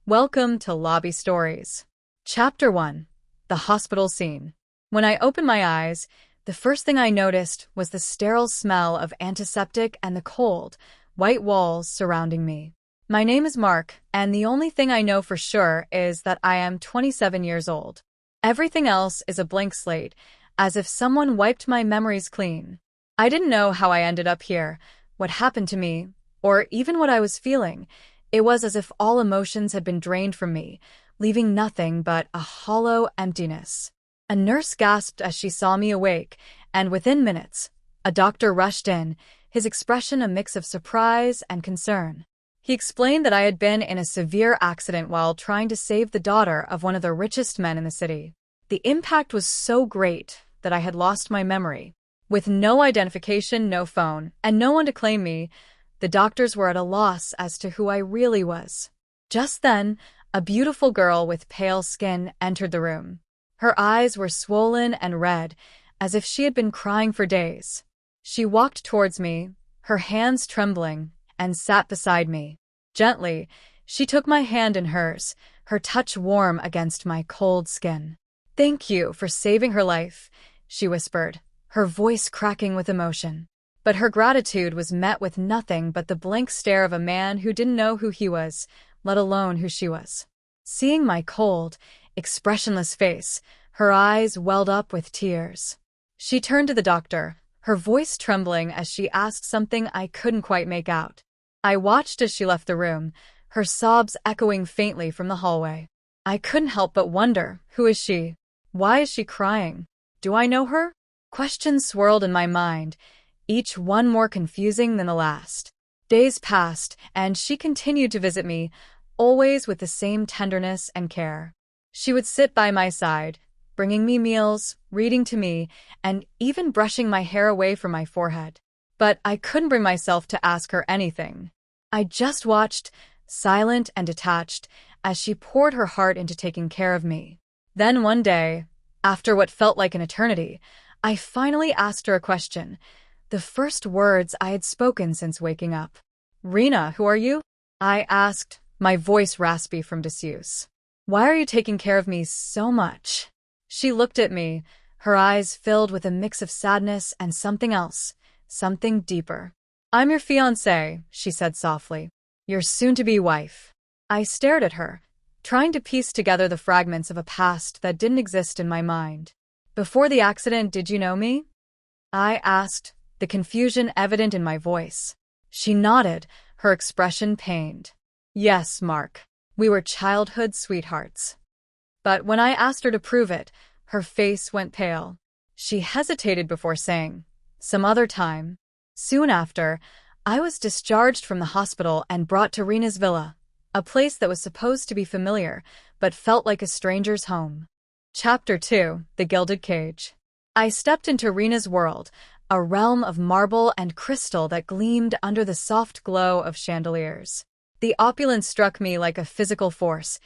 Welcome to Lobby Stories. Chapter 1. The Hospital Scene. When I opened my eyes, the first thing I noticed was the sterile smell of antiseptic and the cold, white walls surrounding me. My name is Mark, and the only thing I know for sure is that I am 27 years old. Everything else is a blank slate, as if someone wiped my memories clean. I didn't know how I ended up here, what happened to me, or even what I was feeling. It was as if all emotions had been drained from me, leaving nothing but a hollow emptiness. A nurse gasped as she saw me awake, and within minutes, a doctor rushed in, his expression a mix of surprise and concern. He explained that I had been in a severe accident while trying to save the daughter of one of the richest men in the city. The impact was so great that I had lost my memory. With no identification, no phone, and no one to claim me, the doctors were at a loss as to who I really was. Just then, a beautiful girl with pale skin entered the room. Her eyes were swollen and red, as if she had been crying for days. She walked towards me, her hands trembling, and sat beside me. Gently, she took my hand in hers, her touch warm against my cold skin. "Thank you for saving her life," she whispered, her voice cracking with emotion. But her gratitude was met with nothing but the blank stare of a man who didn't know who he was, let alone who she was. Seeing my cold, expressionless face, her eyes welled up with tears. She turned to the doctor, her voice trembling as she asked something I couldn't quite make out. I watched as she left the room, her sobs echoing faintly from the hallway. I couldn't help but wonder, who is she? Why is she crying? Do I know her? Questions swirled in my mind, each one more confusing than the last. Days passed, and she continued to visit me, always with the same tenderness and care. She would sit by my side, bringing me meals, reading to me, and even brushing my hair away from my forehead. But I couldn't bring myself to ask her anything. I just watched, silent and detached, as she poured her heart into taking care of me. Then one day, after what felt like an eternity, I finally asked her a question. The first words I had spoken since waking up. "Rena, who are you?" I asked, my voice raspy from disuse. "Why are you taking care of me so much?" She looked at me, her eyes filled with a mix of sadness and something else, something deeper. "I'm your fiancé," she said softly. "Your soon-to-be wife." I stared at her, trying to piece together the fragments of a past that didn't exist in my mind. "Before the accident, did you know me?" I asked, the confusion evident in my voice. She nodded, her expression pained. "Yes, Mark. We were childhood sweethearts." But when I asked her to prove it, her face went pale. She hesitated before saying, "Some other time." Soon after, I was discharged from the hospital and brought to Rena's villa, a place that was supposed to be familiar, but felt like a stranger's home. Chapter 2. The Gilded Cage. I stepped into Rena's world, a realm of marble and crystal that gleamed under the soft glow of chandeliers. The opulence struck me like a physical force,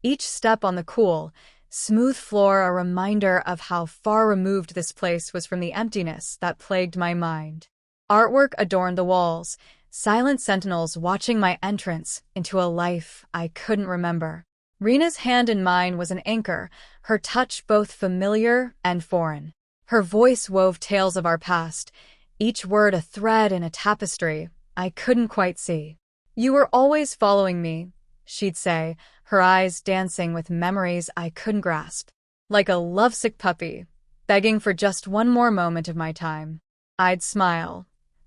each step on the cool, smooth floor a reminder of how far removed this place was from the emptiness that plagued my mind. Artwork adorned the walls, silent sentinels watching my entrance into a life I couldn't remember. Rena's hand in mine was an anchor, her touch both familiar and foreign. Her voice wove tales of our past, each word a thread in a tapestry I couldn't quite see. "You were always following me," she'd say, her eyes dancing with memories I couldn't grasp. "Like a lovesick puppy, begging for just one more moment of my time." I'd smile,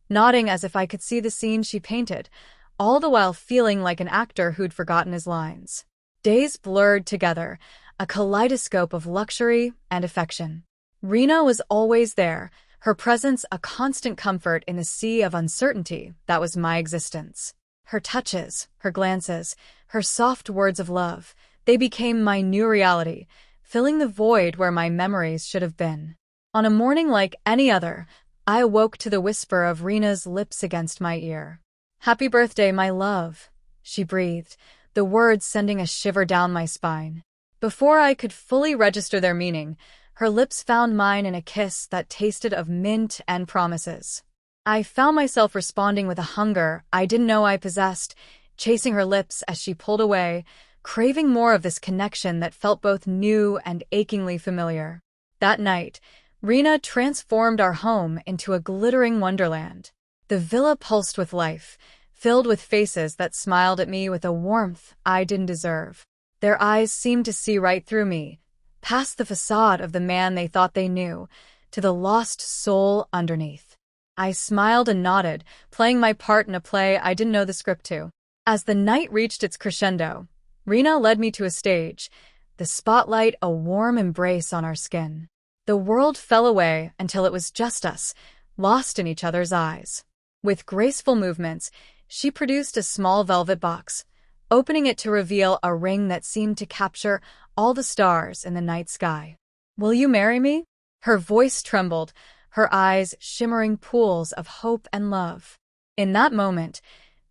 nodding as if I could see the scene she painted, all the while feeling like an actor who'd forgotten his lines. Days blurred together, a kaleidoscope of luxury and affection. Rena was always there, her presence a constant comfort in the sea of uncertainty that was my existence. Her touches, her glances, her soft words of love, they became my new reality, filling the void where my memories should have been. On a morning like any other, I awoke to the whisper of Rena's lips against my ear. "Happy birthday, my love," she breathed, the words sending a shiver down my spine. Before I could fully register their meaning, her lips found mine in a kiss that tasted of mint and promises. I found myself responding with a hunger I didn't know I possessed, chasing her lips as she pulled away, craving more of this connection that felt both new and achingly familiar. That night, Rena transformed our home into a glittering wonderland. The villa pulsed with life, filled with faces that smiled at me with a warmth I didn't deserve. Their eyes seemed to see right through me, past the facade of the man they thought they knew, to the lost soul underneath. I smiled and nodded, playing my part in a play I didn't know the script to. As the night reached its crescendo, Rena led me to a stage, the spotlight a warm embrace on our skin. The world fell away until it was just us, lost in each other's eyes. With graceful movements, she produced a small velvet box, opening it to reveal a ring that seemed to capture all the stars in the night sky. "Will you marry me?" Her voice trembled, her eyes shimmering pools of hope and love. In that moment,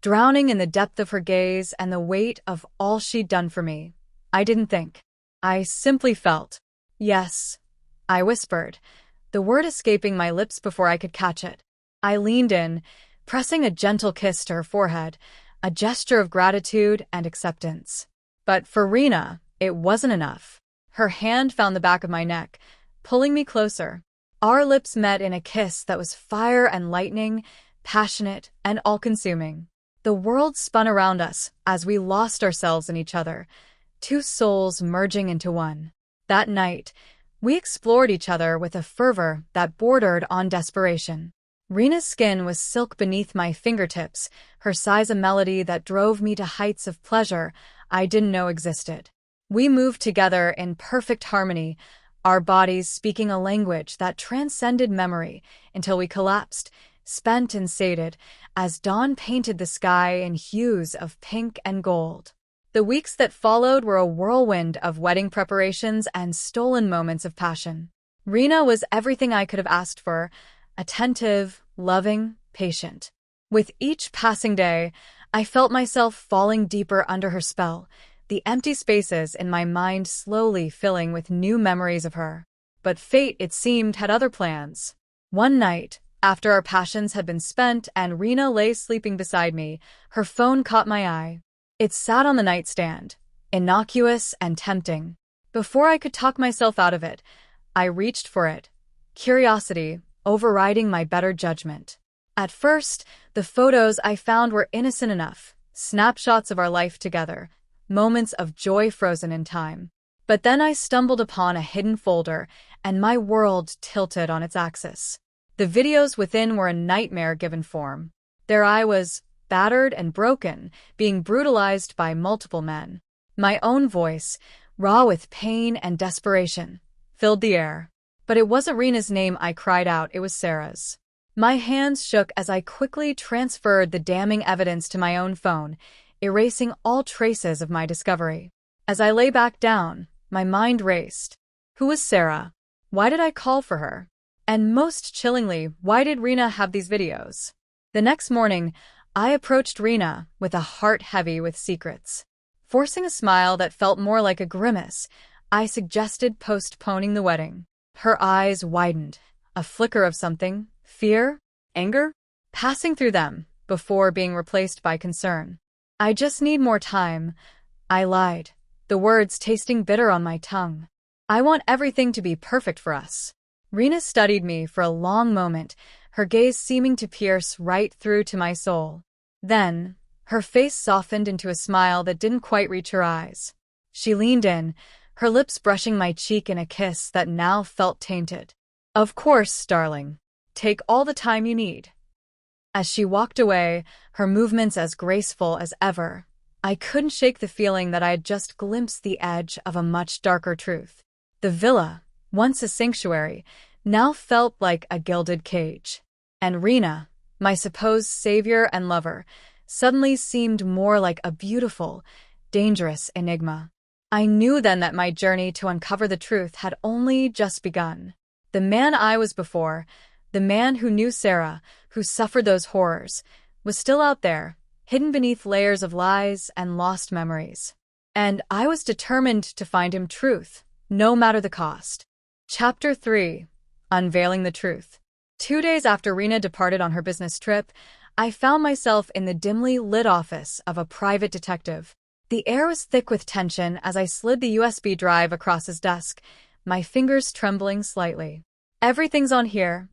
drowning in the depth of her gaze and the weight of all she'd done for me, I didn't think. I simply felt. "Yes," I whispered, the word escaping my lips before I could catch it. I leaned in, pressing a gentle kiss to her forehead, a gesture of gratitude and acceptance. But for Rena, it wasn't enough. Her hand found the back of my neck, pulling me closer. Our lips met in a kiss that was fire and lightning, passionate and all-consuming. The world spun around us as we lost ourselves in each other, two souls merging into one. That night, we explored each other with a fervor that bordered on desperation. Rena's skin was silk beneath my fingertips, her sighs a melody that drove me to heights of pleasure I didn't know existed. We moved together in perfect harmony, our bodies speaking a language that transcended memory until we collapsed, spent and sated, as dawn painted the sky in hues of pink and gold. The weeks that followed were a whirlwind of wedding preparations and stolen moments of passion. Rena was everything I could have asked for, attentive, loving, patient. With each passing day, I felt myself falling deeper under her spell, the empty spaces in my mind slowly filling with new memories of her. But fate, it seemed, had other plans. One night, after our passions had been spent and Rena lay sleeping beside me, her phone caught my eye. It sat on the nightstand, innocuous and tempting. Before I could talk myself out of it, I reached for it, curiosity overriding my better judgment. At first, the photos I found were innocent enough, snapshots of our life together, moments of joy frozen in time. But then I stumbled upon a hidden folder, and my world tilted on its axis. The videos within were a nightmare given form. There I was, battered and broken, being brutalized by multiple men. My own voice, raw with pain and desperation, filled the air. But it wasn't Rena's name I cried out, it was Sarah's. My hands shook as I quickly transferred the damning evidence to my own phone, erasing all traces of my discovery. As I lay back down, my mind raced. Who was Sarah? Why did I call for her? And most chillingly, why did Rena have these videos? The next morning, I approached Rena with a heart heavy with secrets. Forcing a smile that felt more like a grimace, I suggested postponing the wedding. Her eyes widened, a flicker of something, fear, anger, passing through them before being replaced by concern. "I just need more time," I lied, the words tasting bitter on my tongue. "I want everything to be perfect for us." Rena studied me for a long moment, her gaze seeming to pierce right through to my soul. Then, her face softened into a smile that didn't quite reach her eyes. She leaned in, her lips brushing my cheek in a kiss that now felt tainted. "Of course, darling. Take all the time you need." As she walked away, her movements as graceful as ever, I couldn't shake the feeling that I had just glimpsed the edge of a much darker truth. The villa, once a sanctuary, now felt like a gilded cage. And Rena, my supposed savior and lover, suddenly seemed more like a beautiful, dangerous enigma. I knew then that my journey to uncover the truth had only just begun. The man I was before, the man who knew Sarah, who suffered those horrors, was still out there, hidden beneath layers of lies and lost memories. And I was determined to find him truth, no matter the cost. Chapter 3. Unveiling the Truth. 2 days after Rena departed on her business trip, I found myself in the dimly lit office of a private detective. The air was thick with tension as I slid the USB drive across his desk, my fingers trembling slightly. "Everything's on here,"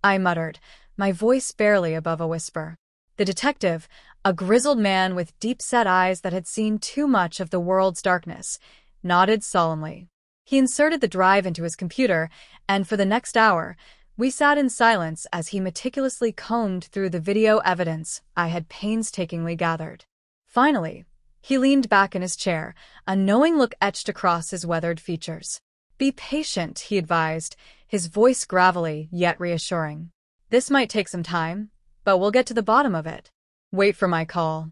I muttered, my voice barely above a whisper. The detective, a grizzled man with deep-set eyes that had seen too much of the world's darkness, nodded solemnly. He inserted the drive into his computer, and for the next hour, we sat in silence as he meticulously combed through the video evidence I had painstakingly gathered. Finally, he leaned back in his chair, a knowing look etched across his weathered features. "Be patient," he advised, his voice gravelly yet reassuring. "This might take some time, but we'll get to the bottom of it. Wait for my call."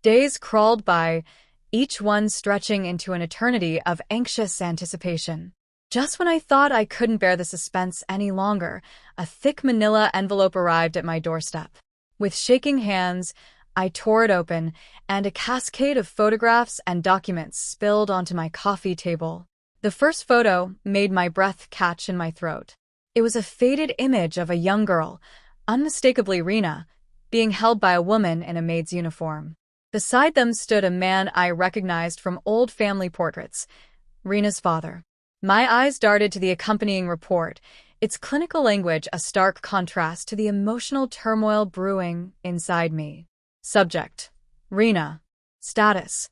Days crawled by, each one stretching into an eternity of anxious anticipation. Just when I thought I couldn't bear the suspense any longer, a thick manila envelope arrived at my doorstep. With shaking hands, I tore it open, and a cascade of photographs and documents spilled onto my coffee table. The first photo made my breath catch in my throat. It was a faded image of a young girl, unmistakably Rena, being held by a woman in a maid's uniform. Beside them stood a man I recognized from old family portraits, Rena's father. My eyes darted to the accompanying report, its clinical language a stark contrast to the emotional turmoil brewing inside me. Subject: Rena. Status: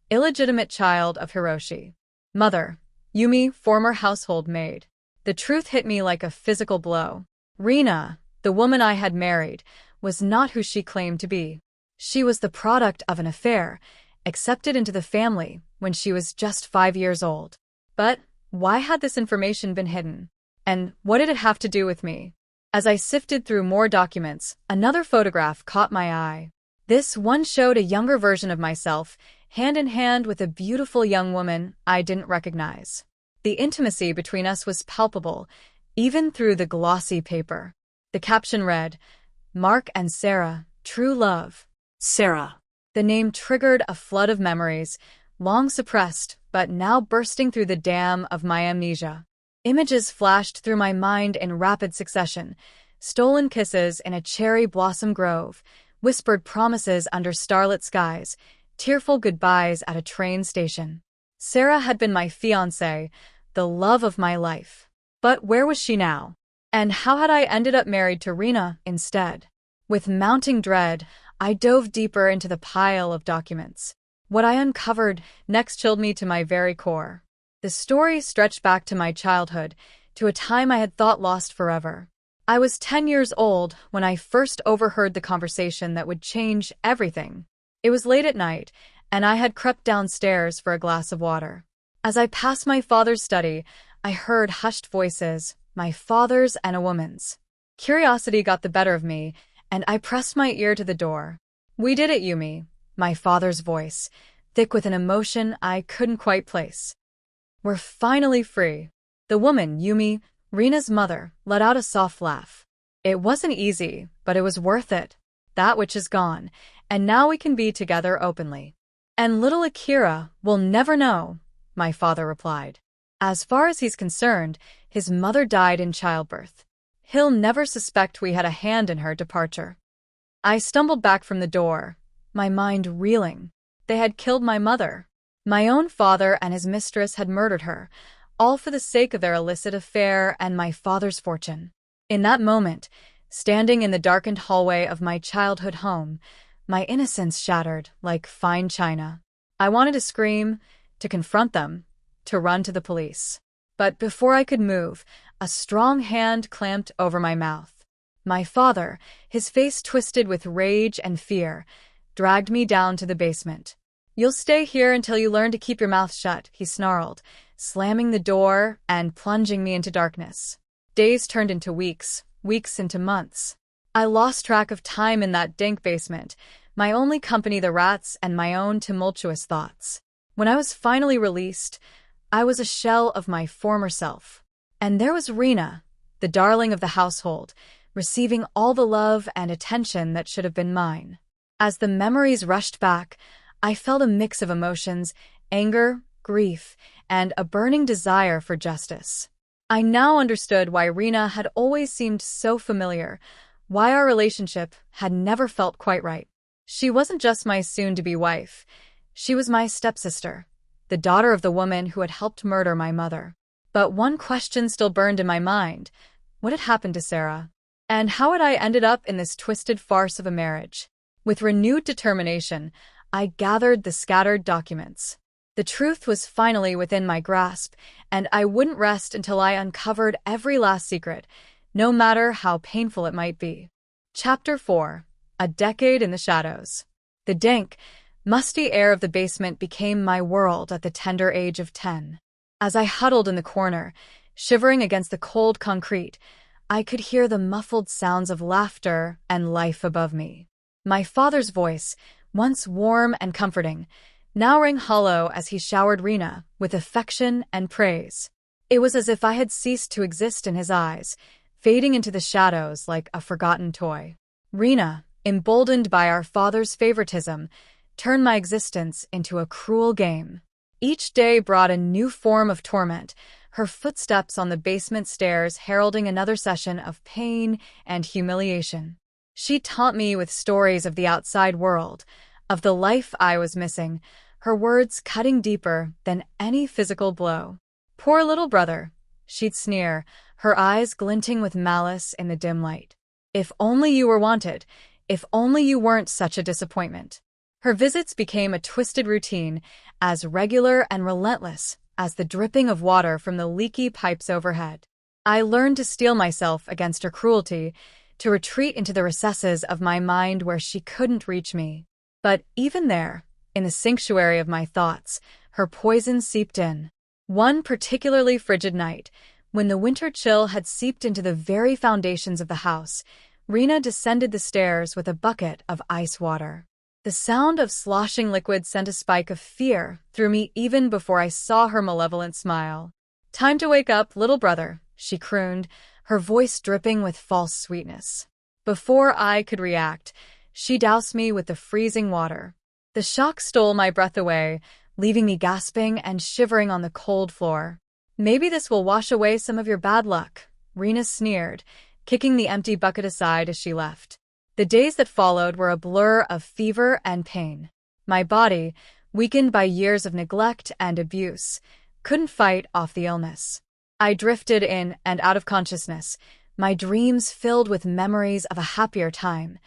illegitimate child of Hiroshi. Mother: Yumi, former household maid. The truth hit me like a physical blow. Rena, the woman I had married, was not who she claimed to be. She was the product of an affair, accepted into the family when she was just 5 years old. But why had this information been hidden? And what did it have to do with me? As I sifted through more documents, another photograph caught my eye. This one showed a younger version of myself, hand in hand with a beautiful young woman I didn't recognize. The intimacy between us was palpable, even through the glossy paper. The caption read, "Mark and Sarah, true love." Sarah. The name triggered a flood of memories, long suppressed but now bursting through the dam of my amnesia. Images flashed through my mind in rapid succession: stolen kisses in a cherry blossom grove, whispered promises under starlit skies, tearful goodbyes at a train station. Sarah had been my fiancée, the love of my life. But where was she now? And how had I ended up married to Rena instead? With mounting dread, I dove deeper into the pile of documents. What I uncovered next chilled me to my very core. The story stretched back to my childhood, to a time I had thought lost forever. I was 10 years old when I first overheard the conversation that would change everything. It was late at night, and I had crept downstairs for a glass of water. As I passed my father's study, I heard hushed voices, my father's and a woman's. Curiosity got the better of me, and I pressed my ear to the door. "We did it, Yumi," my father's voice, thick with an emotion I couldn't quite place. "We're finally free." The woman, Yumi, Rena's mother, let out a soft laugh. "It wasn't easy, but it was worth it. That which is gone, and now we can be together openly." "And little Akira will never know," my father replied. "As far as he's concerned, his mother died in childbirth. He'll never suspect we had a hand in her departure." I stumbled back from the door, my mind reeling. They had killed my mother. My own father and his mistress had murdered her, all for the sake of their illicit affair and my father's fortune. In that moment, standing in the darkened hallway of my childhood home, my innocence shattered like fine china. I wanted to scream, to confront them, to run to the police. But before I could move, a strong hand clamped over my mouth. My father, his face twisted with rage and fear, dragged me down to the basement. "You'll stay here until you learn to keep your mouth shut," he snarled, slamming the door and plunging me into darkness. Days turned into weeks, weeks into months. I lost track of time in that dank basement, my only company the rats and my own tumultuous thoughts. When I was finally released, I was a shell of my former self. And there was Rena, the darling of the household, receiving all the love and attention that should have been mine. As the memories rushed back, I felt a mix of emotions: anger, grief, and a burning desire for justice. I now understood why Rena had always seemed so familiar, why our relationship had never felt quite right. She wasn't just my soon-to-be wife. She was my stepsister, the daughter of the woman who had helped murder my mother. But one question still burned in my mind. What had happened to Sarah? And how had I ended up in this twisted farce of a marriage? With renewed determination, I gathered the scattered documents. The truth was finally within my grasp, and I wouldn't rest until I uncovered every last secret, no matter how painful it might be. Chapter 4. A Decade in the Shadows. The dank, musty air of the basement became my world at the tender age of 10. As I huddled in the corner, shivering against the cold concrete, I could hear the muffled sounds of laughter and life above me. My father's voice, once warm and comforting, now rang hollow as he showered Rena with affection and praise. It was as if I had ceased to exist in his eyes, fading into the shadows like a forgotten toy. Rena, emboldened by our father's favoritism, turned my existence into a cruel game. Each day brought a new form of torment, her footsteps on the basement stairs heralding another session of pain and humiliation. She taunt me with stories of the outside world, of the life I was missing, her words cutting deeper than any physical blow. "Poor little brother," she'd sneer, her eyes glinting with malice in the dim light. "If only you were wanted, if only you weren't such a disappointment." Her visits became a twisted routine, as regular and relentless as the dripping of water from the leaky pipes overhead. I learned to steel myself against her cruelty, to retreat into the recesses of my mind where she couldn't reach me. But even there, in the sanctuary of my thoughts, her poison seeped in. One particularly frigid night, when the winter chill had seeped into the very foundations of the house, Rena descended the stairs with a bucket of ice water. The sound of sloshing liquid sent a spike of fear through me even before I saw her malevolent smile. "Time to wake up, little brother," she crooned, her voice dripping with false sweetness. Before I could react, she doused me with the freezing water. The shock stole my breath away, leaving me gasping and shivering on the cold floor. "Maybe this will wash away some of your bad luck," Rena sneered, kicking the empty bucket aside as she left. The days that followed were a blur of fever and pain. My body, weakened by years of neglect and abuse, couldn't fight off the illness. I drifted in and out of consciousness, my dreams filled with memories of a happier time,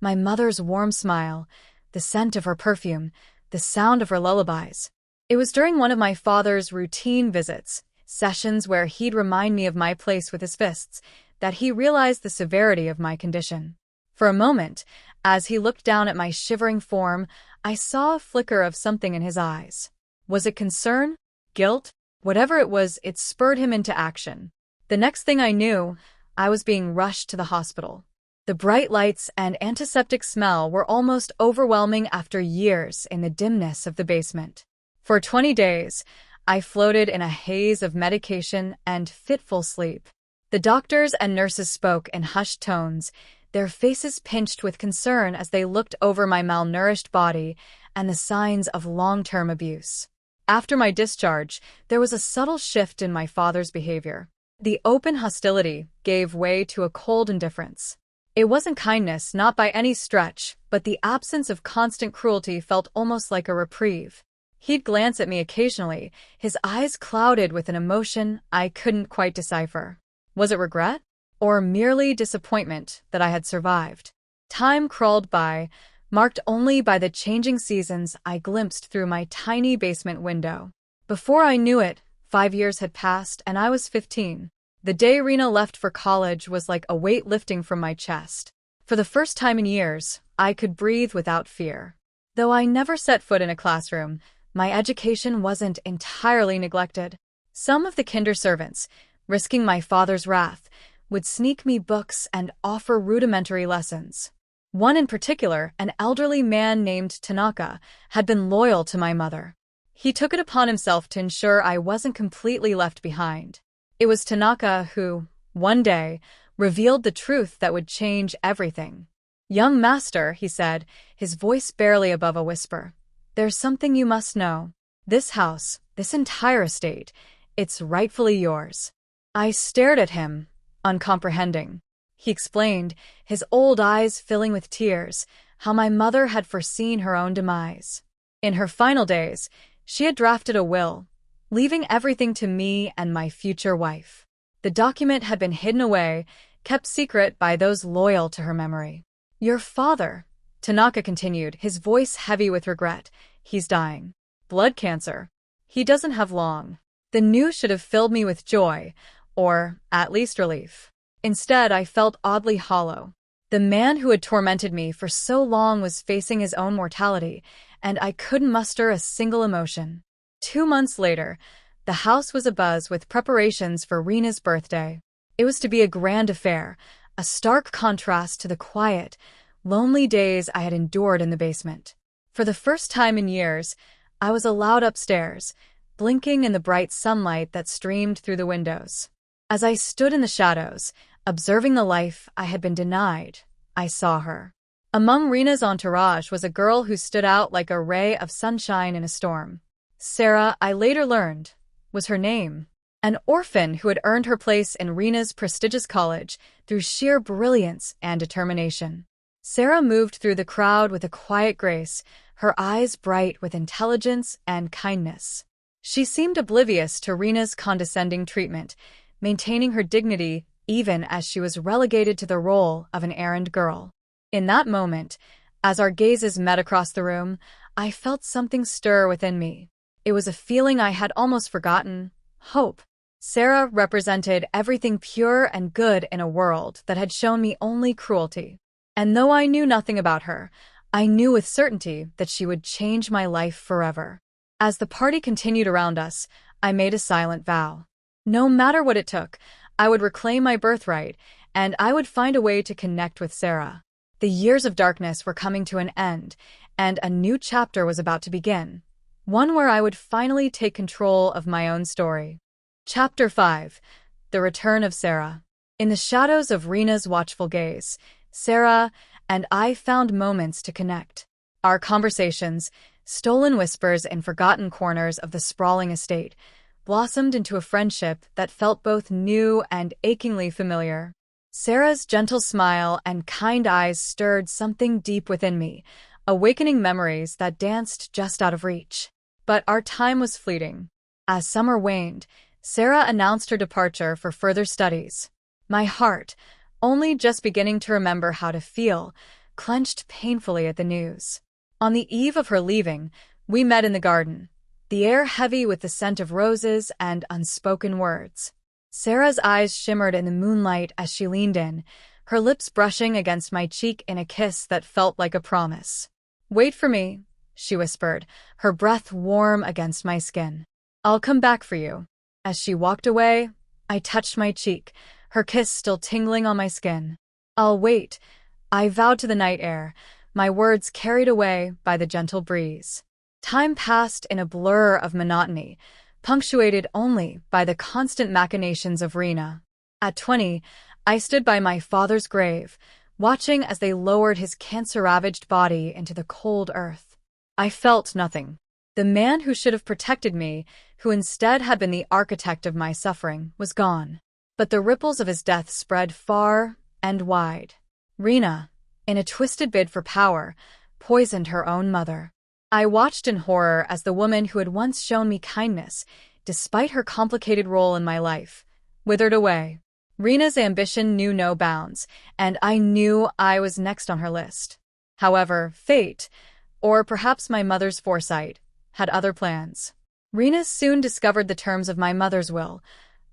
my mother's warm smile, the scent of her perfume, the sound of her lullabies. It was during one of my father's routine visits, sessions where he'd remind me of my place with his fists, that he realized the severity of my condition. For a moment, as he looked down at my shivering form, I saw a flicker of something in his eyes. Was it concern? Guilt? Whatever it was, it spurred him into action. The next thing I knew, I was being rushed to the hospital. The bright lights and antiseptic smell were almost overwhelming after years in the dimness of the basement. For 20 days, I floated in a haze of medication and fitful sleep. The doctors and nurses spoke in hushed tones, their faces pinched with concern as they looked over my malnourished body and the signs of long-term abuse. After my discharge, there was a subtle shift in my father's behavior. The open hostility gave way to a cold indifference. It wasn't kindness, not by any stretch, but the absence of constant cruelty felt almost like a reprieve. He'd glance at me occasionally, his eyes clouded with an emotion I couldn't quite decipher. Was it regret? Or merely disappointment that I had survived? Time crawled by, marked only by the changing seasons I glimpsed through my tiny basement window. Before I knew it, 5 years had passed and I was 15. The day Rena left for college was like a weight lifting from my chest. For the first time in years, I could breathe without fear. Though I never set foot in a classroom, my education wasn't entirely neglected. Some of the kinder servants, risking my father's wrath, would sneak me books and offer rudimentary lessons. One in particular, an elderly man named Tanaka, had been loyal to my mother. He took it upon himself to ensure I wasn't completely left behind. It was Tanaka who, one day, revealed the truth that would change everything. "Young master," he said, his voice barely above a whisper, "there's something you must know. This house, this entire estate, it's rightfully yours." I stared at him, uncomprehending. He explained, his old eyes filling with tears, how my mother had foreseen her own demise. In her final days, she had drafted a will, leaving everything to me and my future wife. The document had been hidden away, kept secret by those loyal to her memory. "Your father," Tanaka continued, his voice heavy with regret. "He's dying. Blood cancer. He doesn't have long." The news should have filled me with joy, or at least relief. Instead, I felt oddly hollow. The man who had tormented me for so long was facing his own mortality, and I couldn't muster a single emotion. 2 months later, the house was abuzz with preparations for Rena's birthday. It was to be a grand affair, a stark contrast to the quiet, lonely days I had endured in the basement. For the first time in years, I was allowed upstairs, blinking in the bright sunlight that streamed through the windows. As I stood in the shadows, observing the life I had been denied, I saw her. Among Rena's entourage was a girl who stood out like a ray of sunshine in a storm. Sarah, I later learned, was her name. An orphan who had earned her place in Rena's prestigious college through sheer brilliance and determination. Sarah moved through the crowd with a quiet grace, her eyes bright with intelligence and kindness. She seemed oblivious to Rena's condescending treatment, maintaining her dignity even as she was relegated to the role of an errand girl. In that moment, as our gazes met across the room, I felt something stir within me. It was a feeling I had almost forgotten: hope. Sarah represented everything pure and good in a world that had shown me only cruelty. And though I knew nothing about her, I knew with certainty that she would change my life forever. As the party continued around us, I made a silent vow. No matter what it took, I would reclaim my birthright, and I would find a way to connect with Sarah. The years of darkness were coming to an end, and a new chapter was about to begin, one where I would finally take control of my own story. Chapter 5: The Return of Sarah. In the shadows of Rena's watchful gaze, Sarah and I found moments to connect. Our conversations, stolen whispers in forgotten corners of the sprawling estate, blossomed into a friendship that felt both new and achingly familiar. Sarah's gentle smile and kind eyes stirred something deep within me, awakening memories that danced just out of reach. But our time was fleeting. As summer waned, Sarah announced her departure for further studies. My heart, only just beginning to remember how to feel, clenched painfully at the news. On the eve of her leaving, we met in the garden, the air heavy with the scent of roses and unspoken words. Sarah's eyes shimmered in the moonlight as she leaned in, her lips brushing against my cheek in a kiss that felt like a promise. "Wait for me," she whispered, her breath warm against my skin. "I'll come back for you." As she walked away, I touched my cheek, her kiss still tingling on my skin. "I'll wait," I vowed to the night air, my words carried away by the gentle breeze. Time passed in a blur of monotony, punctuated only by the constant machinations of Rena. At 20, I stood by my father's grave, watching as they lowered his cancer-ravaged body into the cold earth. I felt nothing. The man who should have protected me, who instead had been the architect of my suffering, was gone. But the ripples of his death spread far and wide. Rena, in a twisted bid for power, poisoned her own mother. I watched in horror as the woman who had once shown me kindness, despite her complicated role in my life, withered away. Rena's ambition knew no bounds, and I knew I was next on her list. However, fate, or perhaps my mother's foresight, had other plans. Rena soon discovered the terms of my mother's will.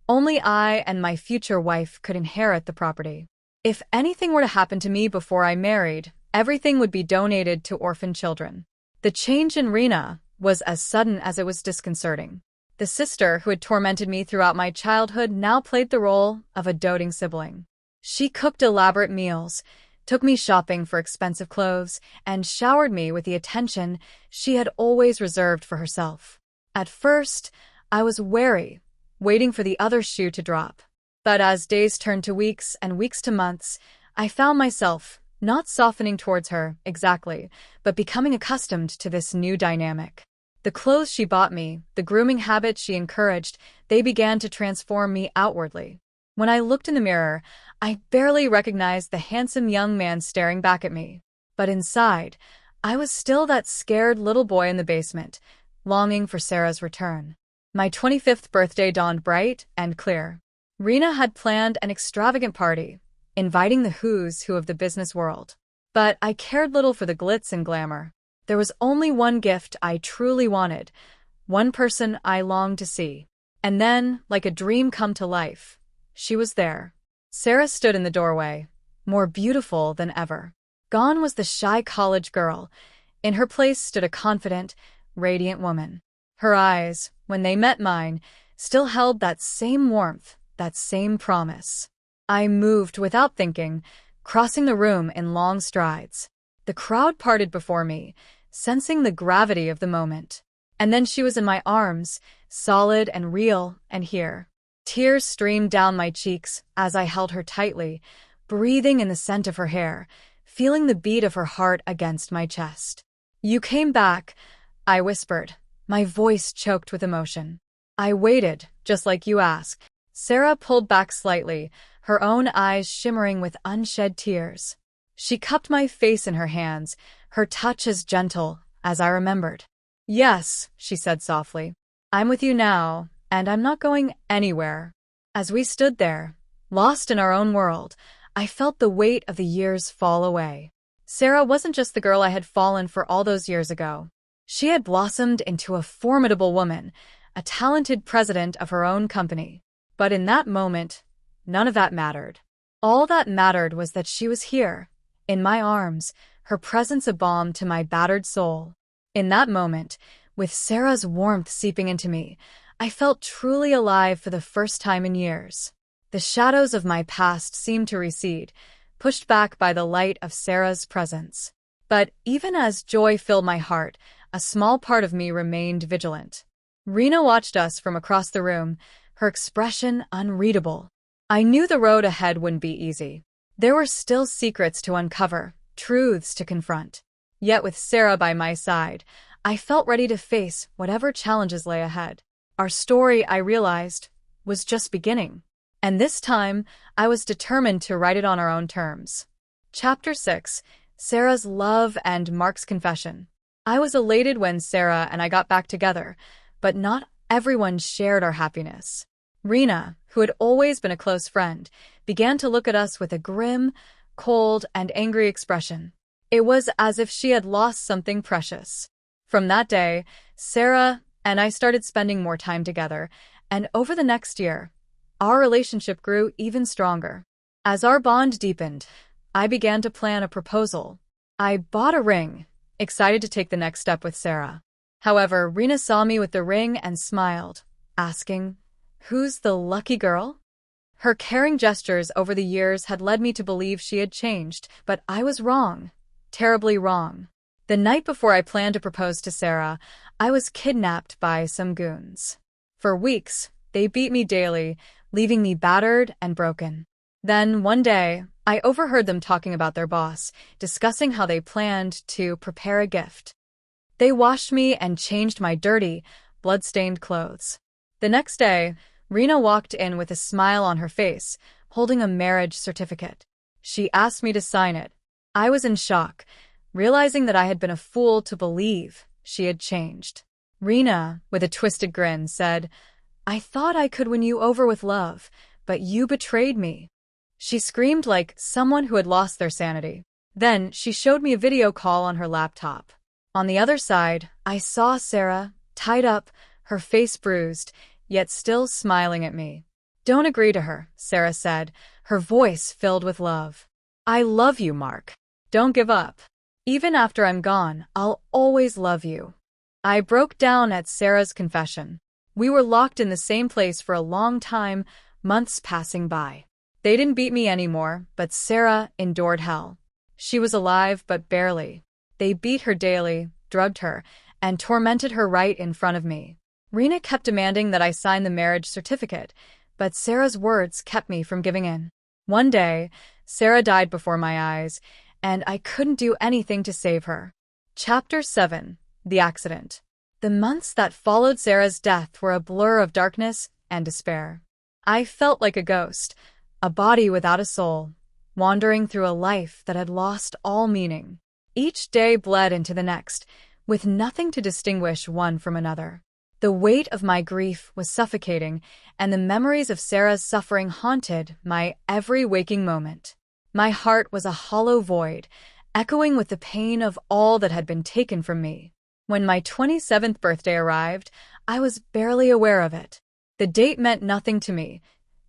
Only I and my future wife could inherit the property. If anything were to happen to me before I married, everything would be donated to orphan children. The change in Rena was as sudden as it was disconcerting. The sister who had tormented me throughout my childhood now played the role of a doting sibling. She cooked elaborate meals, took me shopping for expensive clothes, and showered me with the attention she had always reserved for herself. At first, I was wary, waiting for the other shoe to drop. But as days turned to weeks and weeks to months, I found myself not softening towards her, exactly, but becoming accustomed to this new dynamic. The clothes she bought me, the grooming habits she encouraged, they began to transform me outwardly. When I looked in the mirror, I barely recognized the handsome young man staring back at me. But inside, I was still that scared little boy in the basement, longing for Sarah's return. My 25th birthday dawned bright and clear. Rena had planned an extravagant party, inviting the who's who of the business world. But I cared little for the glitz and glamour. There was only one gift I truly wanted, one person I longed to see. And then, like a dream come to life, she was there. Sarah stood in the doorway, more beautiful than ever. Gone was the shy college girl. In her place stood a confident, radiant woman. Her eyes, when they met mine, still held that same warmth, that same promise. I moved without thinking, crossing the room in long strides. The crowd parted before me, sensing the gravity of the moment. And then she was in my arms, solid and real and here. Tears streamed down my cheeks as I held her tightly, breathing in the scent of her hair, feeling the beat of her heart against my chest. "You came back," I whispered, my voice choked with emotion. "I waited, just like you asked." Sarah pulled back slightly, her own eyes shimmering with unshed tears. She cupped my face in her hands, her touch as gentle as I remembered. "Yes," she said softly. "I'm with you now, and I'm not going anywhere." As we stood there, lost in our own world, I felt the weight of the years fall away. Sarah wasn't just the girl I had fallen for all those years ago. She had blossomed into a formidable woman, a talented president of her own company. But in that moment, none of that mattered. All that mattered was that she was here, in my arms, her presence a balm to my battered soul. In that moment, with Sarah's warmth seeping into me, I felt truly alive for the first time in years. The shadows of my past seemed to recede, pushed back by the light of Sarah's presence. But even as joy filled my heart, a small part of me remained vigilant. Rena watched us from across the room, her expression unreadable. I knew the road ahead wouldn't be easy. There were still secrets to uncover, truths to confront. Yet with Sarah by my side, I felt ready to face whatever challenges lay ahead. Our story, I realized, was just beginning. And this time, I was determined to write it on our own terms. Chapter 6: Sarah's Love and Mark's Confession. I was elated when Sarah and I got back together, but not everyone shared our happiness. Rena, who had always been a close friend, began to look at us with a grim, cold, and angry expression. It was as if she had lost something precious. From that day, Sarah and I started spending more time together, and over the next year, our relationship grew even stronger. As our bond deepened, I began to plan a proposal. I bought a ring, excited to take the next step with Sarah. However, Rena saw me with the ring and smiled, asking, "Who's the lucky girl?" Her caring gestures over the years had led me to believe she had changed, but I was wrong, terribly wrong. The night before I planned to propose to Sarah, I was kidnapped by some goons. For weeks, they beat me daily, leaving me battered and broken. Then, one day, I overheard them talking about their boss, discussing how they planned to prepare a gift. They washed me and changed my dirty, blood-stained clothes. The next day, Rena walked in with a smile on her face, holding a marriage certificate. She asked me to sign it. I was in shock, realizing that I had been a fool to believe she had changed. Rena, with a twisted grin, said, "I thought I could win you over with love, but you betrayed me." She screamed like someone who had lost their sanity. Then she showed me a video call on her laptop. On the other side, I saw Sarah, tied up, her face bruised, yet still smiling at me. "Don't agree to her," Sarah said, her voice filled with love. "I love you, Mark. Don't give up. Even after I'm gone, I'll always love you." I broke down at Sarah's confession. We were locked in the same place for a long time, months passing by. They didn't beat me anymore, but Sarah endured hell. She was alive, but barely. They beat her daily, drugged her, and tormented her right in front of me. Rena kept demanding that I sign the marriage certificate, but Sarah's words kept me from giving in. One day, Sarah died before my eyes, and I couldn't do anything to save her. Chapter 7: The Accident. The months that followed Sarah's death were a blur of darkness and despair. I felt like a ghost, a body without a soul, wandering through a life that had lost all meaning. Each day bled into the next, with nothing to distinguish one from another. The weight of my grief was suffocating, and the memories of Sarah's suffering haunted my every waking moment. My heart was a hollow void, echoing with the pain of all that had been taken from me. When my 27th birthday arrived, I was barely aware of it. The date meant nothing to me,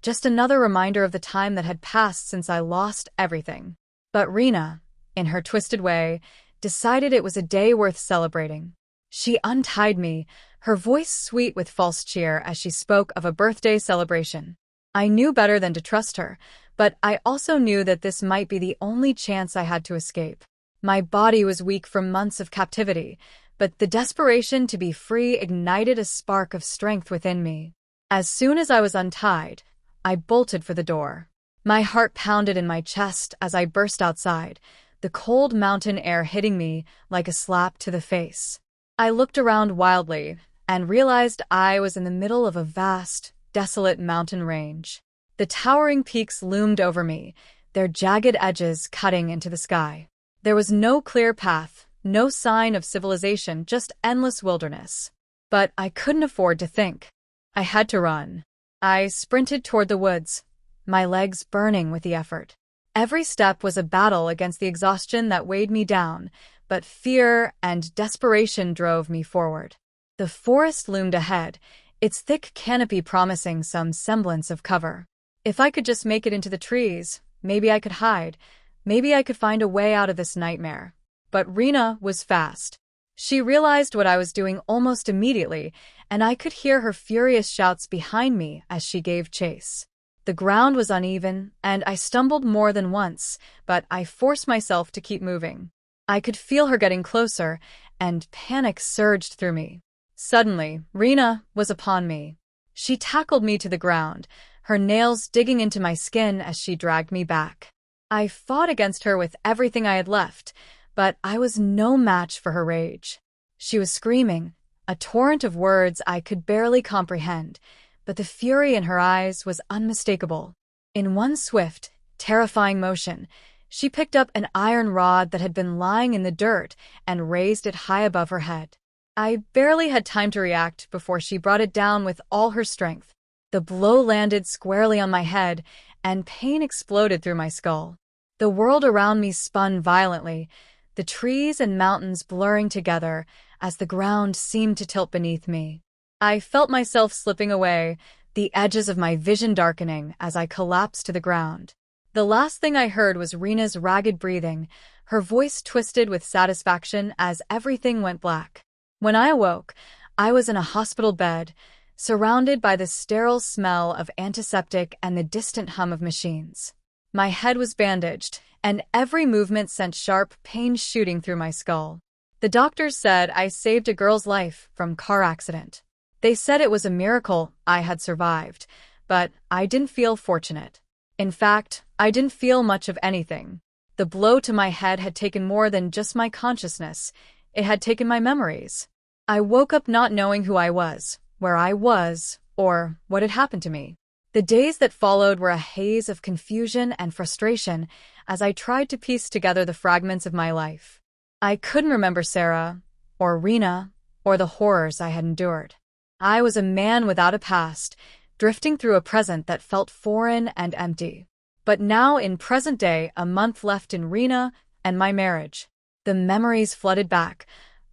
just another reminder of the time that had passed since I lost everything. But Rena, in her twisted way, decided it was a day worth celebrating. She untied me, her voice sweet with false cheer as she spoke of a birthday celebration. I knew better than to trust her, but I also knew that this might be the only chance I had to escape. My body was weak from months of captivity, but the desperation to be free ignited a spark of strength within me. As soon as I was untied, I bolted for the door. My heart pounded in my chest as I burst outside, the cold mountain air hitting me like a slap to the face. I looked around wildly and realized I was in the middle of a vast, desolate mountain range. The towering peaks loomed over me, their jagged edges cutting into the sky. There was no clear path, no sign of civilization, just endless wilderness. But I couldn't afford to think. I had to run. I sprinted toward the woods, my legs burning with the effort. Every step was a battle against the exhaustion that weighed me down, but fear and desperation drove me forward. The forest loomed ahead, its thick canopy promising some semblance of cover. If I could just make it into the trees, maybe I could hide, maybe I could find a way out of this nightmare. But Rena was fast. She realized what I was doing almost immediately, and I could hear her furious shouts behind me as she gave chase. The ground was uneven, and I stumbled more than once, but I forced myself to keep moving. I could feel her getting closer, and panic surged through me. Suddenly, Rena was upon me. She tackled me to the ground, her nails digging into my skin as she dragged me back. I fought against her with everything I had left, but I was no match for her rage. She was screaming, a torrent of words I could barely comprehend, but the fury in her eyes was unmistakable. In one swift, terrifying motion, she picked up an iron rod that had been lying in the dirt and raised it high above her head. I barely had time to react before she brought it down with all her strength. The blow landed squarely on my head, and pain exploded through my skull. The world around me spun violently, the trees and mountains blurring together as the ground seemed to tilt beneath me. I felt myself slipping away, the edges of my vision darkening as I collapsed to the ground. The last thing I heard was Rena's ragged breathing, her voice twisted with satisfaction as everything went black. When I awoke, I was in a hospital bed, surrounded by the sterile smell of antiseptic and the distant hum of machines. My head was bandaged, and every movement sent sharp pain shooting through my skull. The doctors said I saved a girl's life from car accident. They said it was a miracle I had survived, but I didn't feel fortunate. In fact, I didn't feel much of anything. The blow to my head had taken more than just my consciousness. It had taken my memories. I woke up not knowing who I was, where I was, or what had happened to me. The days that followed were a haze of confusion and frustration as I tried to piece together the fragments of my life. I couldn't remember Sarah, or Rena, or the horrors I had endured. I was a man without a past, drifting through a present that felt foreign and empty. But now, in present day, a month left in Rena and my marriage. The memories flooded back,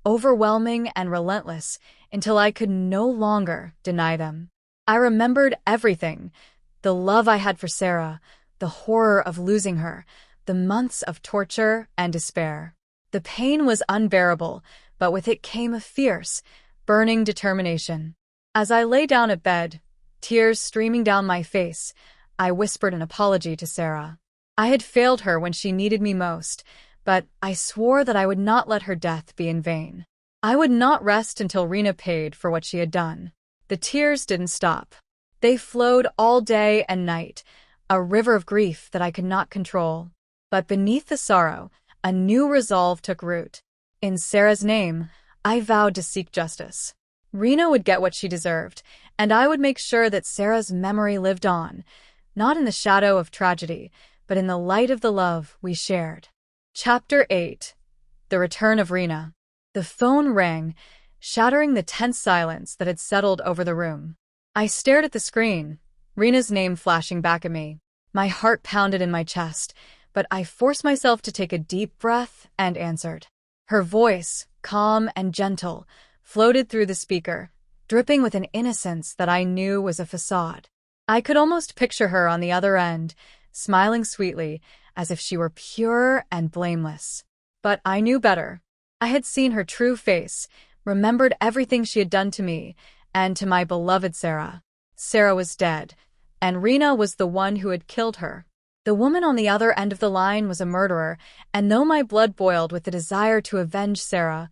overwhelming and relentless, until I could no longer deny them. I remembered everything: the love I had for Sarah, the horror of losing her, the months of torture and despair. The pain was unbearable, but with it came a fierce, burning determination. As I lay down at bed, tears streaming down my face, I whispered an apology to Sarah. I had failed her when she needed me most, but I swore that I would not let her death be in vain. I would not rest until Rena paid for what she had done. The tears didn't stop. They flowed all day and night, a river of grief that I could not control. But beneath the sorrow, a new resolve took root. In Sarah's name, I vowed to seek justice. Rena would get what she deserved, and I would make sure that Sarah's memory lived on, not in the shadow of tragedy, but in the light of the love we shared. Chapter 8. The return of Rena. The phone rang, shattering the tense silence that had settled over the room. I stared at the screen, Rena's name flashing back at me. My heart pounded in my chest, but I forced myself to take a deep breath and answered. Her voice, calm and gentle, floated through the speaker, dripping with an innocence that I knew was a facade. I could almost picture her on the other end, smiling sweetly, as if she were pure and blameless. But I knew better. I had seen her true face, remembered everything she had done to me, and to my beloved Sarah. Sarah was dead, and Rena was the one who had killed her. The woman on the other end of the line was a murderer, and though my blood boiled with the desire to avenge Sarah,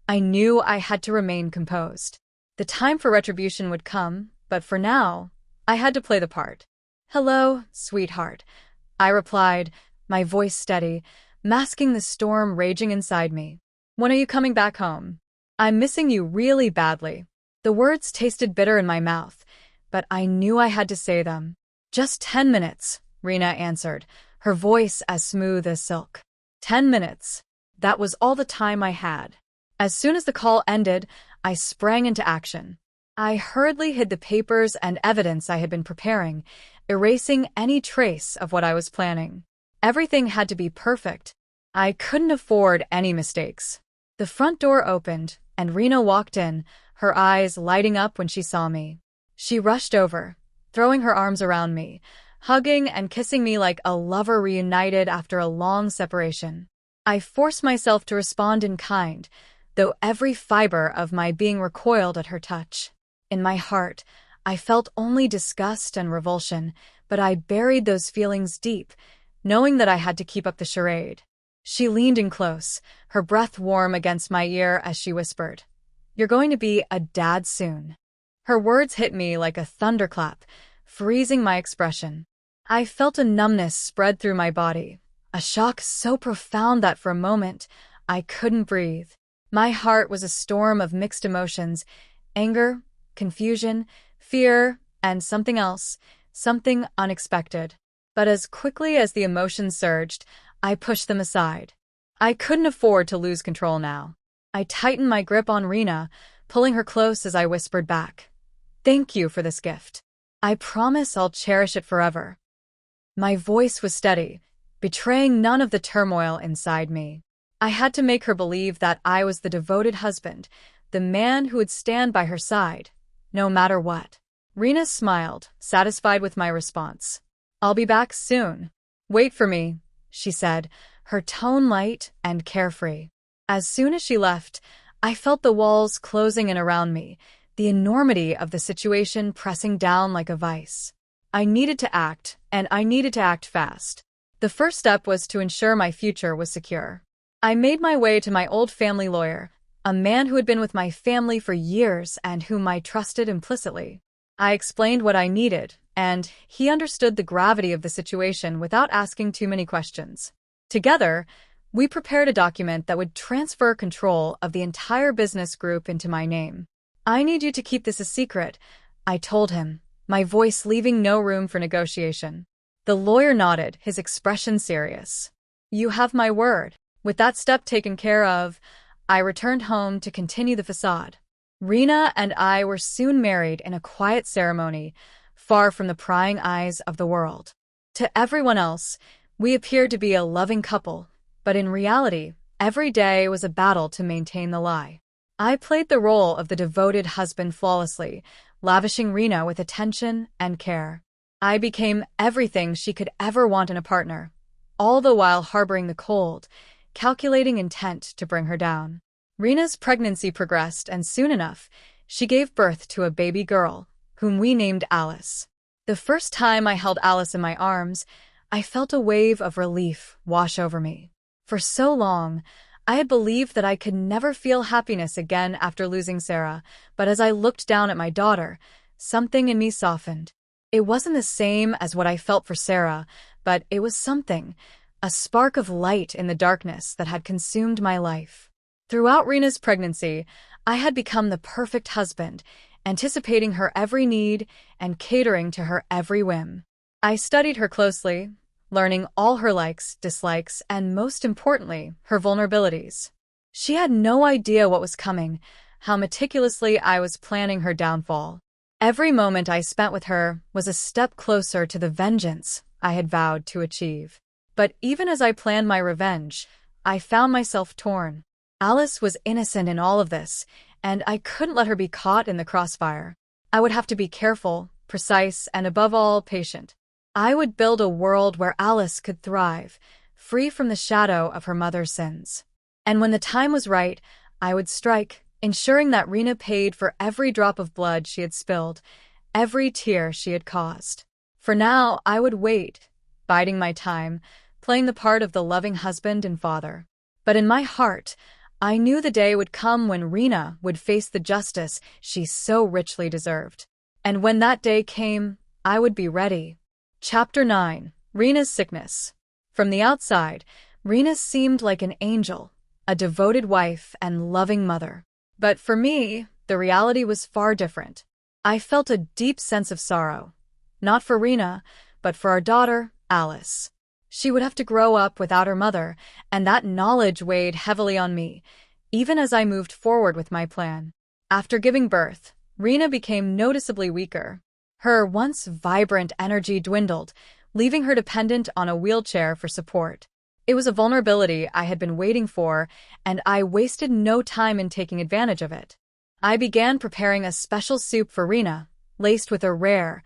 I knew I had to remain composed. The time for retribution would come, but for now, I had to play the part. "Hello, sweetheart," I replied, my voice steady, masking the storm raging inside me. "When are you coming back home? I'm missing you really badly." The words tasted bitter in my mouth, but I knew I had to say them. "Just 10 minutes," Rena answered, her voice as smooth as silk. 10 minutes. That was all the time I had. As soon as the call ended, I sprang into action. I hurriedly hid the papers and evidence I had been preparing, erasing any trace of what I was planning. Everything had to be perfect. I couldn't afford any mistakes. The front door opened, and Rena walked in, her eyes lighting up when she saw me. She rushed over, throwing her arms around me, hugging and kissing me like a lover reunited after a long separation. I forced myself to respond in kind, though every fiber of my being recoiled at her touch. In my heart, I felt only disgust and revulsion, but I buried those feelings deep, knowing that I had to keep up the charade. She leaned in close, her breath warm against my ear as she whispered, "You're going to be a dad soon." Her words hit me like a thunderclap, freezing my expression. I felt a numbness spread through my body, a shock so profound that for a moment, I couldn't breathe. My heart was a storm of mixed emotions, anger, confusion, fear, and something else, something unexpected. But as quickly as the emotions surged, I pushed them aside. I couldn't afford to lose control now. I tightened my grip on Rena, pulling her close as I whispered back, "Thank you for this gift. I promise I'll cherish it forever." My voice was steady, betraying none of the turmoil inside me. I had to make her believe that I was the devoted husband, the man who would stand by her side, no matter what. Rena smiled, satisfied with my response. "I'll be back soon. Wait for me," she said, her tone light and carefree. As soon as she left, I felt the walls closing in around me, the enormity of the situation pressing down like a vice. I needed to act, and I needed to act fast. The first step was to ensure my future was secure. I made my way to my old family lawyer, a man who had been with my family for years and whom I trusted implicitly. I explained what I needed, and he understood the gravity of the situation without asking too many questions. Together, we prepared a document that would transfer control of the entire business group into my name. "I need you to keep this a secret," I told him, my voice leaving no room for negotiation. The lawyer nodded, his expression serious. "You have my word." With that step taken care of, I returned home to continue the facade. Rena and I were soon married in a quiet ceremony, far from the prying eyes of the world. To everyone else, we appeared to be a loving couple, but in reality, every day was a battle to maintain the lie. I played the role of the devoted husband flawlessly, lavishing Rena with attention and care. I became everything she could ever want in a partner, all the while harboring the cold, calculating intent to bring her down. Rena's pregnancy progressed, and soon enough, she gave birth to a baby girl, whom we named Alice. The first time I held Alice in my arms, I felt a wave of relief wash over me. For so long, I had believed that I could never feel happiness again after losing Sarah, but as I looked down at my daughter, something in me softened. It wasn't the same as what I felt for Sarah, but it was something, a spark of light in the darkness that had consumed my life. Throughout Rena's pregnancy, I had become the perfect husband, anticipating her every need and catering to her every whim. I studied her closely, learning all her likes, dislikes, and most importantly, her vulnerabilities. She had no idea what was coming, how meticulously I was planning her downfall. Every moment I spent with her was a step closer to the vengeance I had vowed to achieve. But even as I planned my revenge, I found myself torn. Alice was innocent in all of this, and I couldn't let her be caught in the crossfire. I would have to be careful, precise, and above all, patient. I would build a world where Alice could thrive, free from the shadow of her mother's sins. And when the time was right, I would strike, ensuring that Rena paid for every drop of blood she had spilled, every tear she had caused. For now, I would wait, biding my time, playing the part of the loving husband and father. But in my heart, I knew the day would come when Rena would face the justice she so richly deserved. And when that day came, I would be ready. Chapter 9. Rena's Sickness. From the outside, Rena seemed like an angel, a devoted wife and loving mother. But for me, the reality was far different. I felt a deep sense of sorrow, not for Rena, but for our daughter, Alice. She would have to grow up without her mother, and that knowledge weighed heavily on me, even as I moved forward with my plan. After giving birth, Rena became noticeably weaker. Her once vibrant energy dwindled, leaving her dependent on a wheelchair for support. It was a vulnerability I had been waiting for, and I wasted no time in taking advantage of it. I began preparing a special soup for Rena, laced with a rare,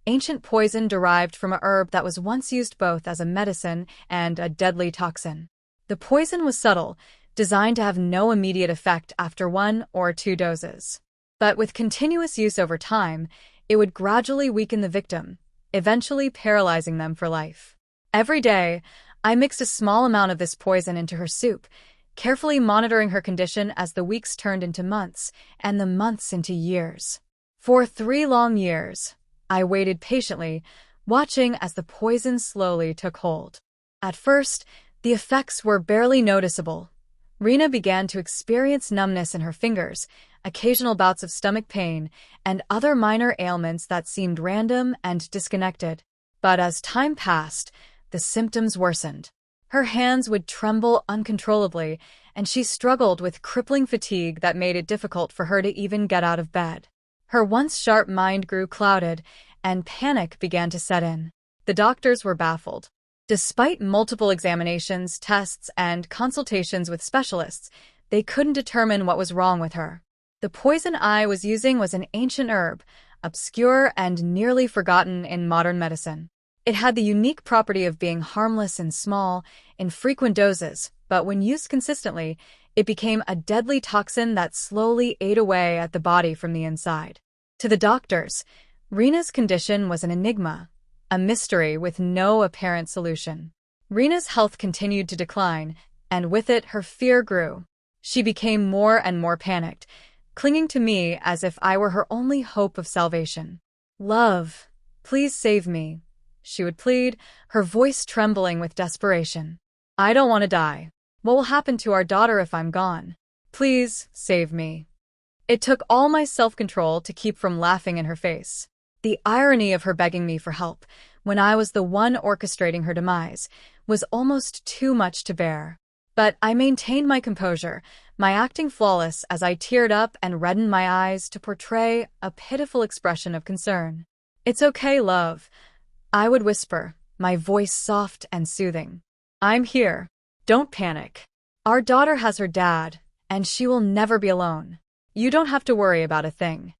ancient poison derived from a herb that was once used both as a medicine and a deadly toxin. The poison was subtle, designed to have no immediate effect after 1 or 2 doses. But with continuous use over time, it would gradually weaken the victim, eventually paralyzing them for life. Every day, I mixed a small amount of this poison into her soup, carefully monitoring her condition as the weeks turned into months, and the months into years. For 3 long years, I waited patiently, watching as the poison slowly took hold. At first, the effects were barely noticeable. Rena began to experience numbness in her fingers, occasional bouts of stomach pain, and other minor ailments that seemed random and disconnected. But as time passed, the symptoms worsened. Her hands would tremble uncontrollably, and she struggled with crippling fatigue that made it difficult for her to even get out of bed. Her once sharp mind grew clouded, and panic began to set in. The doctors were baffled. Despite multiple examinations, tests, and consultations with specialists, they couldn't determine what was wrong with her. The poison I was using was an ancient herb, obscure and nearly forgotten in modern medicine. It had the unique property of being harmless in small, infrequent doses, but when used consistently, it became a deadly toxin that slowly ate away at the body from the inside. To the doctors, Rena's condition was an enigma, a mystery with no apparent solution. Rena's health continued to decline, and with it her fear grew. She became more and more panicked, clinging to me as if I were her only hope of salvation. "Love, please save me," she would plead, her voice trembling with desperation. "I don't want to die. What will happen to our daughter if I'm gone? Please save me." It took all my self-control to keep from laughing in her face. The irony of her begging me for help, when I was the one orchestrating her demise, was almost too much to bear. But I maintained my composure, my acting flawless as I teared up and reddened my eyes to portray a pitiful expression of concern. "It's okay, love," I would whisper, my voice soft and soothing. "I'm here. Don't panic. Our daughter has her dad, and she will never be alone. You don't have to worry about a thing."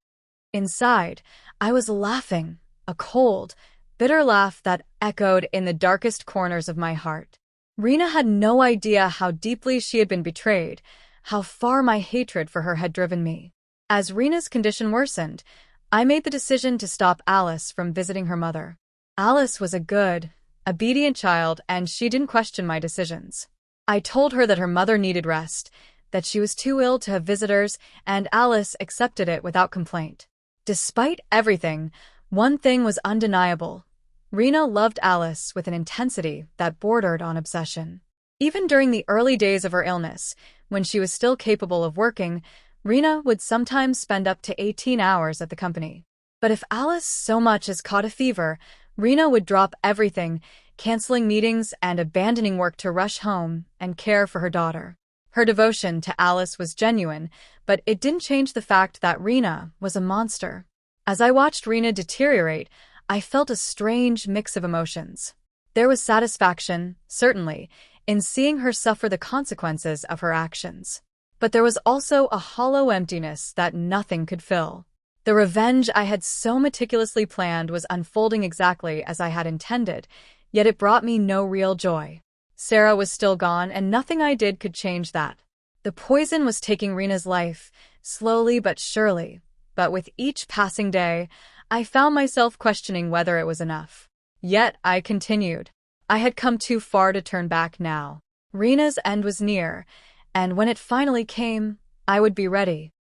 Inside, I was laughing, a cold, bitter laugh that echoed in the darkest corners of my heart. Rena had no idea how deeply she had been betrayed, how far my hatred for her had driven me. As Rena's condition worsened, I made the decision to stop Alice from visiting her mother. Alice was a good, obedient child, and she didn't question my decisions. I told her that her mother needed rest, that she was too ill to have visitors, and Alice accepted it without complaint. Despite everything, one thing was undeniable. Rena loved Alice with an intensity that bordered on obsession. Even during the early days of her illness, when she was still capable of working, Rena would sometimes spend up to 18 hours at the company. But if Alice so much as caught a fever, Rena would drop everything, canceling meetings and abandoning work to rush home and care for her daughter. Her devotion to Alice was genuine, but it didn't change the fact that Rena was a monster. As I watched Rena deteriorate, I felt a strange mix of emotions. There was satisfaction, certainly, in seeing her suffer the consequences of her actions. But there was also a hollow emptiness that nothing could fill. The revenge I had so meticulously planned was unfolding exactly as I had intended, yet it brought me no real joy. Sarah was still gone, and nothing I did could change that. The poison was taking Rena's life, slowly but surely, but with each passing day, I found myself questioning whether it was enough. Yet I continued. I had come too far to turn back now. Rena's end was near, and when it finally came, I would be ready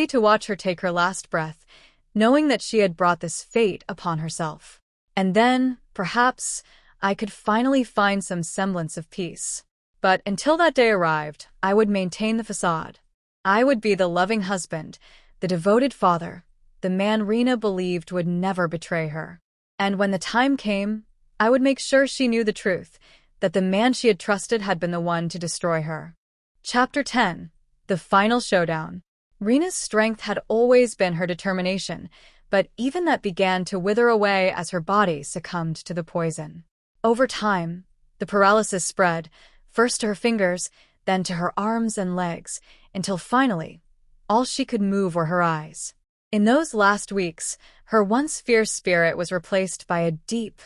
to watch her take her last breath, knowing that she had brought this fate upon herself. And then, perhaps, I could finally find some semblance of peace. But until that day arrived, I would maintain the facade. I would be the loving husband, the devoted father, the man Rena believed would never betray her. And when the time came, I would make sure she knew the truth, that the man she had trusted had been the one to destroy her. Chapter 10. The Final Showdown. Rena's strength had always been her determination, but even that began to wither away as her body succumbed to the poison. Over time, the paralysis spread, first to her fingers, then to her arms and legs, until finally, all she could move were her eyes. In those last weeks, her once fierce spirit was replaced by a deep,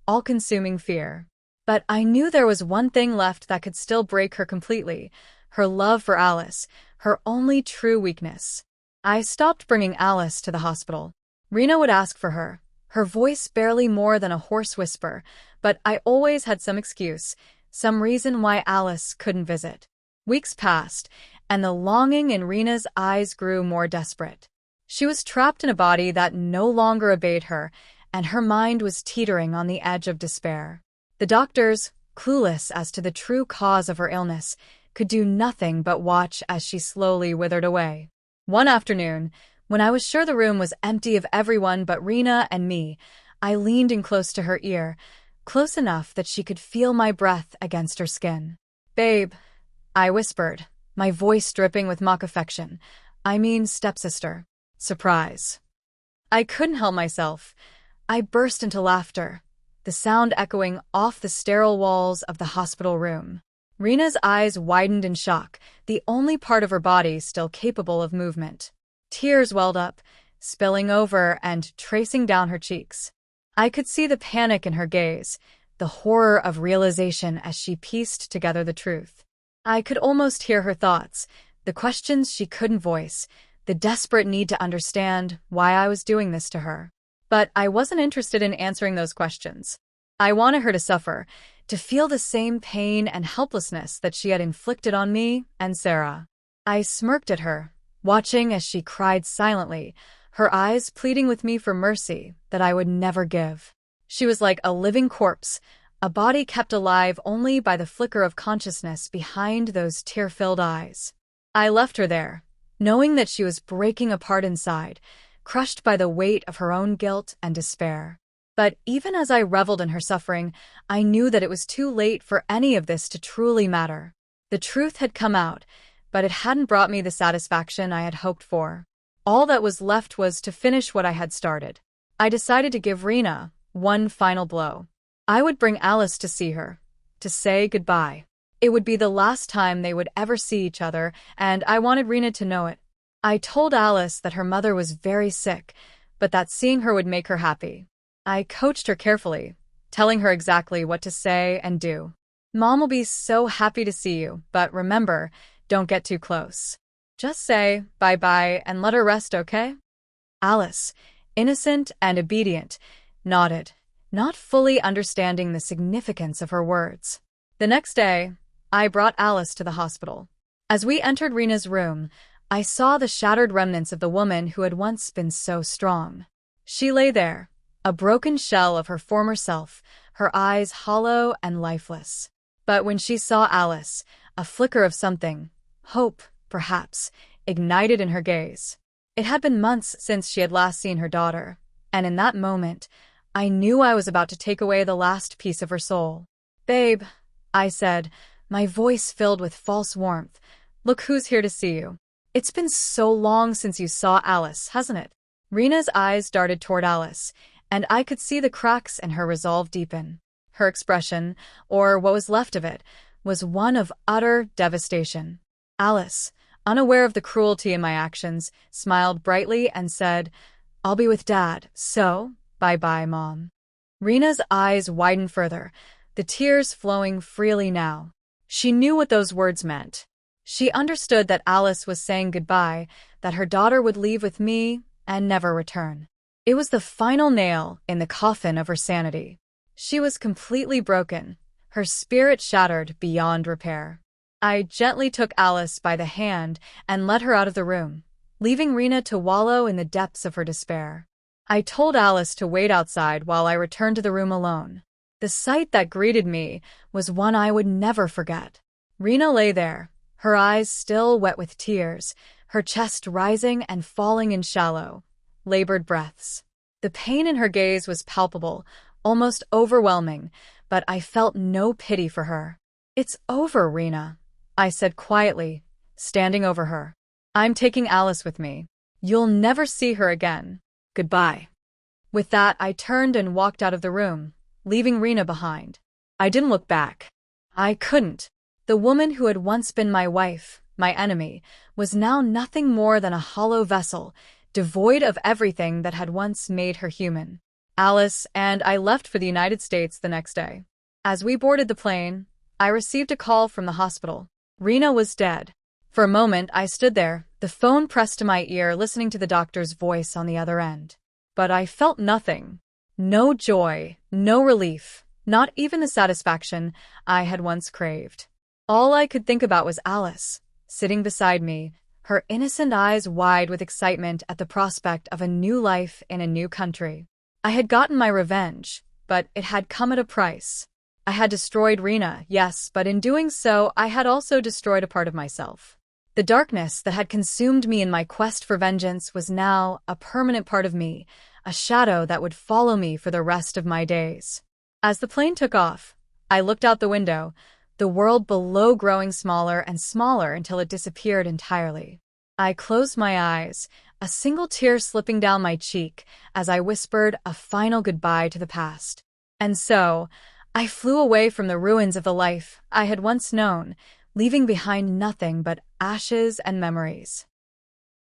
all-consuming fear. But I knew there was one thing left that could still break her completely: her love for Alice, her only true weakness. I stopped bringing Alice to the hospital. Rena would ask for her voice barely more than a hoarse whisper, but I always had some excuse, some reason why Alice couldn't visit. Weeks passed, and the longing in Rena's eyes grew more desperate. She was trapped in a body that no longer obeyed her, and her mind was teetering on the edge of despair. The doctors, clueless as to the true cause of her illness, could do nothing but watch as she slowly withered away. One afternoon, when I was sure the room was empty of everyone but Rena and me, I leaned in close to her ear, close enough that she could feel my breath against her skin. "Babe," I whispered, my voice dripping with mock affection. "I mean stepsister." Surprise. I couldn't help myself. I burst into laughter, the sound echoing off the sterile walls of the hospital room. Rena's eyes widened in shock, the only part of her body still capable of movement. Tears welled up, spilling over and tracing down her cheeks. I could see the panic in her gaze, the horror of realization as she pieced together the truth. I could almost hear her thoughts, the questions she couldn't voice, the desperate need to understand why I was doing this to her. But I wasn't interested in answering those questions. I wanted her to suffer, to feel the same pain and helplessness that she had inflicted on me and Sarah. I smirked at her, watching as she cried silently, her eyes pleading with me for mercy that I would never give. She was like a living corpse, a body kept alive only by the flicker of consciousness behind those tear-filled eyes. I left her there, knowing that she was breaking apart inside, crushed by the weight of her own guilt and despair. But even as I reveled in her suffering, I knew that it was too late for any of this to truly matter. The truth had come out, but it hadn't brought me the satisfaction I had hoped for. All that was left was to finish what I had started. I decided to give Rena one final blow. I would bring Alice to see her, to say goodbye. It would be the last time they would ever see each other, and I wanted Rena to know it. I told Alice that her mother was very sick, but that seeing her would make her happy. I coached her carefully, telling her exactly what to say and do. "Mom will be so happy to see you, but remember, don't get too close. Just say bye-bye and let her rest, okay?" Alice, innocent and obedient, nodded, not fully understanding the significance of her words. The next day, I brought Alice to the hospital. As we entered Rena's room, I saw the shattered remnants of the woman who had once been so strong. She lay there, a broken shell of her former self, her eyes hollow and lifeless. But when she saw Alice, a flicker of something, hope, perhaps, ignited in her gaze. It had been months since she had last seen her daughter, and in that moment, I knew I was about to take away the last piece of her soul. "Babe," I said, my voice filled with false warmth, Look who's here to see you. It's been so long since you saw Alice, hasn't it? Rena's eyes darted toward Alice, and I could see the cracks in her resolve deepen. Her expression, or what was left of it, was one of utter devastation. Alice, unaware of the cruelty in my actions, smiled brightly and said, "I'll be with Dad, so bye-bye, Mom." Rena's eyes widened further, the tears flowing freely now. She knew what those words meant. She understood that Alice was saying goodbye, that her daughter would leave with me and never return. It was the final nail in the coffin of her sanity. She was completely broken, her spirit shattered beyond repair. I gently took Alice by the hand and led her out of the room, leaving Rena to wallow in the depths of her despair. I told Alice to wait outside while I returned to the room alone. The sight that greeted me was one I would never forget. Rena lay there, her eyes still wet with tears, her chest rising and falling in shallow, labored breaths. The pain in her gaze was palpable, almost overwhelming, but I felt no pity for her. "It's over, Rena," I said quietly, standing over her. "I'm taking Alice with me. You'll never see her again. Goodbye." With that, I turned and walked out of the room, leaving Rena behind. I didn't look back. I couldn't. The woman who had once been my wife, my enemy, was now nothing more than a hollow vessel, devoid of everything that had once made her human. Alice and I left for the United States the next day. As we boarded the plane, I received a call from the hospital. Rena was dead. For a moment, I stood there, the phone pressed to my ear, listening to the doctor's voice on the other end. But I felt nothing. No joy, no relief, not even the satisfaction I had once craved. All I could think about was Alice, sitting beside me, her innocent eyes wide with excitement at the prospect of a new life in a new country. I had gotten my revenge, but it had come at a price. I had destroyed Rena, yes, but in doing so, I had also destroyed a part of myself. The darkness that had consumed me in my quest for vengeance was now a permanent part of me, a shadow that would follow me for the rest of my days. As the plane took off, I looked out the window, the world below growing smaller and smaller until it disappeared entirely. I closed my eyes, a single tear slipping down my cheek as I whispered a final goodbye to the past. And so, I flew away from the ruins of the life I had once known, leaving behind nothing but ashes and memories.